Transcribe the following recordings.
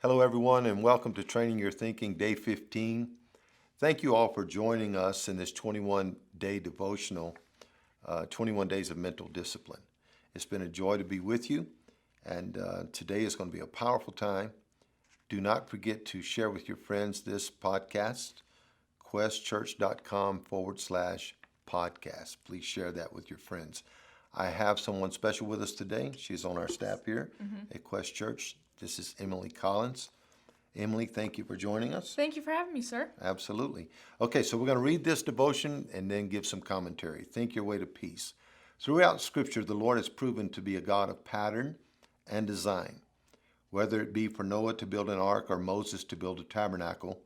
Hello, everyone, and welcome to Training Your Thinking, Day 15. Thank you all for joining us in this 21-day devotional, 21 days of mental discipline. It's been a joy to be with you, and today is going to be a powerful time. Do not forget to share with your friends this podcast, questchurch.com/podcast. Please share that with your friends. I have someone special with us today. She's on our staff here at Quest Church. This is Emily Collins. Emily, thank you for joining us. Thank you for having me, sir. Absolutely. Okay, so we're going to read this devotion and then give some commentary. Think your way to peace. Throughout Scripture, the Lord has proven to be a God of pattern and design. Whether it be for Noah to build an ark or Moses to build a tabernacle,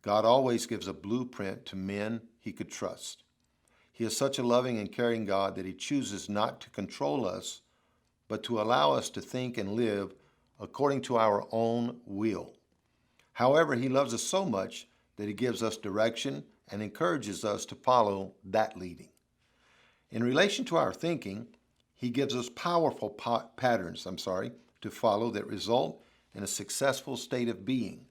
God always gives a blueprint to men he could trust. He is such a loving and caring God that he chooses not to control us, but to allow us to think and live according to our own will. However, he loves us so much that he gives us direction and encourages us to follow that leading. In relation to our thinking, he gives us powerful patterns to follow that result in a successful state of being.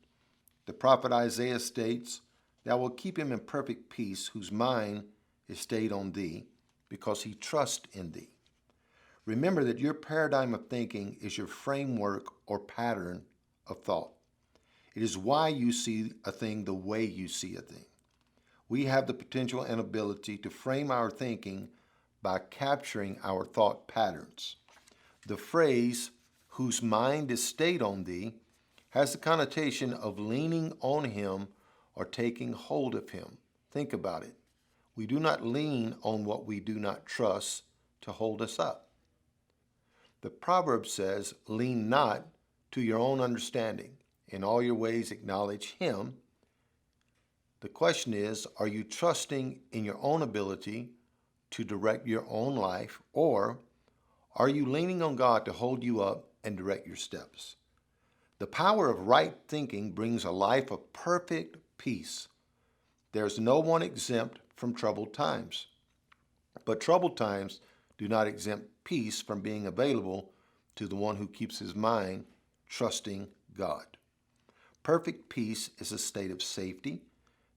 The prophet Isaiah states, "Thou wilt keep him in perfect peace, whose mind is stayed on thee, because he trusts in thee." Remember that your paradigm of thinking is your framework or pattern of thought. It is why you see a thing the way you see a thing. We have the potential and ability to frame our thinking by capturing our thought patterns. The phrase, "whose mind is stayed on thee," has the connotation of leaning on him or taking hold of him. Think about it. We do not lean on what we do not trust to hold us up. The proverb says, "Lean not to your own understanding. In all your ways acknowledge him." The question is, are you trusting in your own ability to direct your own life, or are you leaning on God to hold you up and direct your steps? The power of right thinking brings a life of perfect peace. There's no one exempt from troubled times, but troubled times do not exempt peace from being available to the one who keeps his mind trusting God. Perfect peace is a state of safety,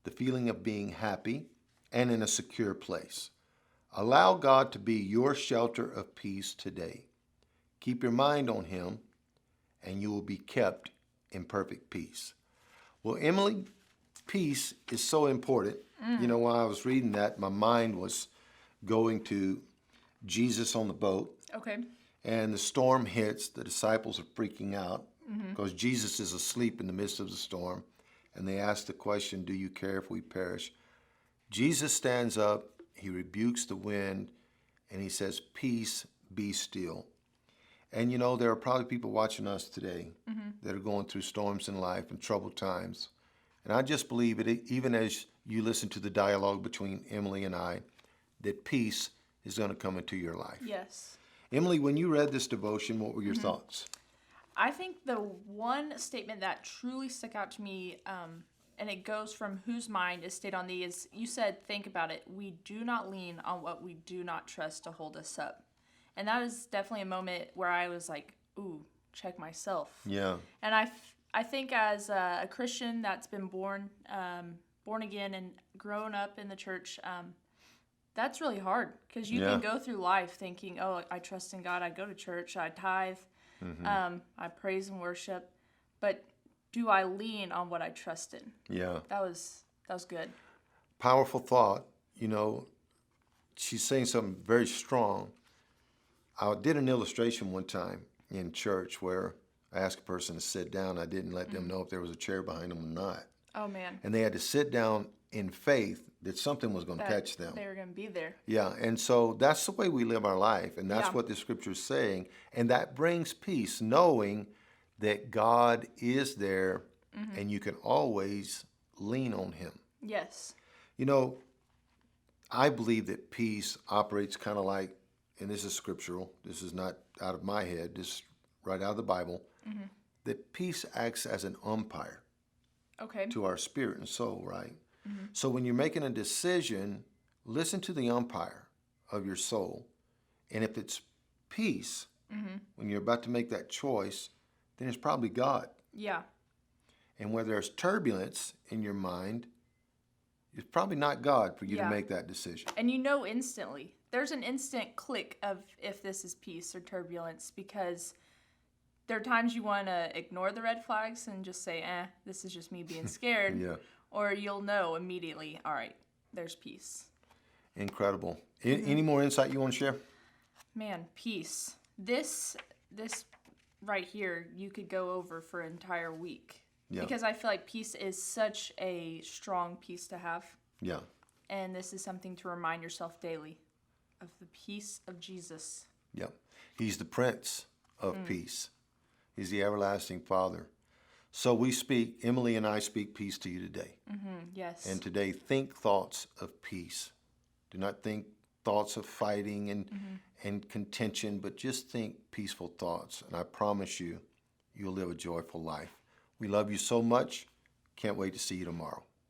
the feeling of being happy, and in a secure place. Allow God to be your shelter of peace today. Keep your mind on him, and you will be kept in perfect peace. Well, Emily, peace is so important. While I was reading that, my mind was going to Jesus on the boat, Okay. and the storm hits. The disciples are freaking out because Jesus is asleep in the midst of the storm, and they ask the question, "Do you care if we perish?" Jesus stands up, he rebukes the wind, and he says, "Peace, be still." And there are probably people watching us today that are going through storms in life and troubled times. And I just believe it, even as you listen to the dialogue between Emily and I, that peace is going to come into your life. Yes. Emily, when you read this devotion, what were your thoughts? I think the one statement that truly stuck out to me, and it goes from "whose mind is stayed on thee," is you said, think about it. We do not lean on what we do not trust to hold us up. And that is definitely a moment where I was like, ooh, check myself. Yeah. And I think as a Christian that's been born again and grown up in the church, that's really hard because you can go through life thinking, oh, I trust in God, I go to church, I tithe, I praise and worship, but do I lean on what I trust in? Yeah. That was good. Powerful thought. She's saying something very strong. I did an illustration one time in church where I asked a person to sit down. I didn't let them know if there was a chair behind them or not. Oh, man. And they had to sit down in faith that something was going to catch them. They were going to be there. Yeah, and so that's the way we live our life, and that's Yeah. what the scripture is saying. And that brings peace, knowing that God is there and you can always lean on him. Yes. I believe that peace operates kind of like, and this is scriptural, this is not out of my head, this is right out of the Bible, that peace acts as an umpire Okay. to our spirit and soul, right? So when you're making a decision, listen to the umpire of your soul. And if it's peace, when you're about to make that choice, then it's probably God Yeah. And where there's turbulence in your mind, it's probably not God for you to make that decision. And you know instantly. There's an instant click of if this is peace or turbulence, because there are times you want to ignore the red flags and just say, this is just me being scared. Yeah. Or you'll know immediately, all right, there's peace. Incredible. Any more insight you want to share? Man, peace. This right here, you could go over for an entire week. Yeah. Because I feel like peace is such a strong peace to have. Yeah. And this is something to remind yourself daily of the peace of Jesus. Yep. He's the Prince of Peace. He's the everlasting Father. So we speak, Emily and I speak peace to you today. Yes. And today, think thoughts of peace. Do not think thoughts of fighting and contention, but just think peaceful thoughts. And I promise you, you'll live a joyful life. We love you so much. Can't wait to see you tomorrow.